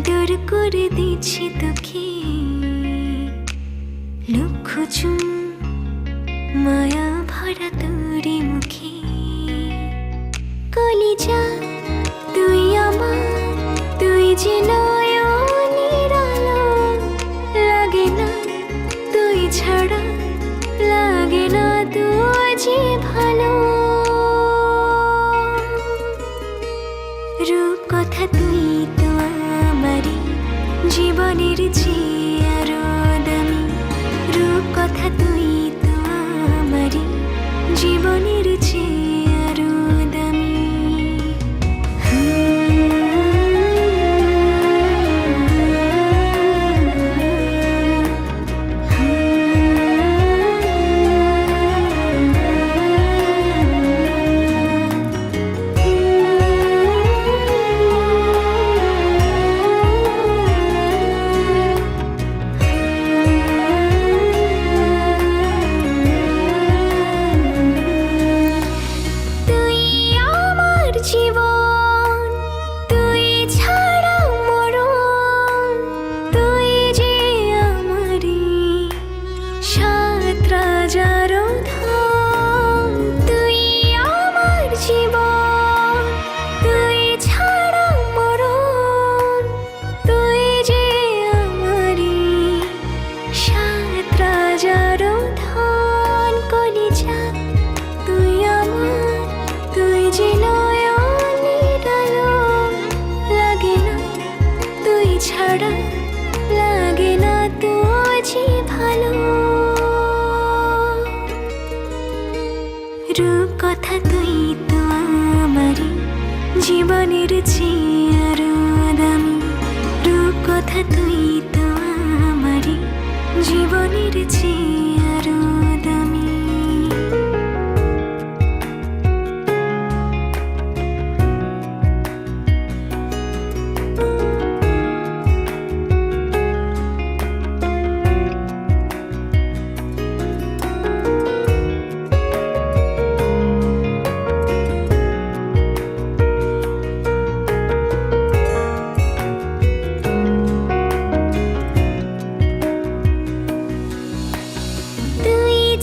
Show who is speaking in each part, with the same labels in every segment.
Speaker 1: আদর করে দিচ্ছি তোকে, লক্ষ চুম মায়া ভরা তোরে মুখে। কলিজা তুই আমার, তুই যে নয়নের আলো, লাগে না তুই ছাড়া, লাগে না তুই যে ভালো। রূপ কথা তুই তো আমারই জীবনের চেয়ে আরো দামি, রূপ কথা তুই তো আমারই জীবনের চেয়ে আরো দামি। জীবন তুই ছাড়া মরণ, তুই যে আমারি সাত রাজার ধন। তুই আমার জীবন তুই ছাড়া মরণ, তুই যে আমারি সাত রাজার ধন। কলিজা তুই আমার, তুই যে ছাড়া, লাগে না তুই যে ভালো। রূপ কথা তুই তো আমারই জীবনের চেয়ে আরো দামি, রূপ কথা তুই তো আমারই জীবনের চেয়ে আরো দামি।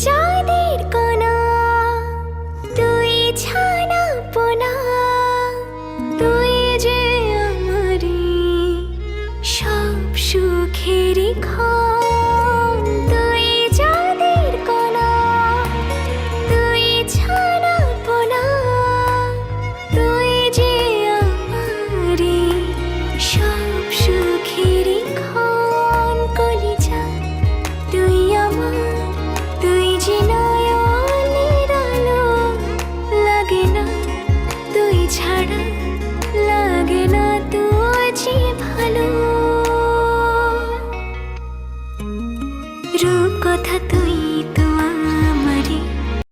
Speaker 1: চাঁদের কণা তুই ছানা পোনা, তুই যে আমারি সব সুখেরই ক্ষণ। তুই চাঁদের কণা তুই ছানা পোনা, তুই যে আমারি সব সুখেরই ক্ষণ। কলিজা তুই আমার, তুই যে নয়নের আলো, লাগে না তুই ছাড়া, লাগে না তুই যে ভালো। রূপ কথা তুই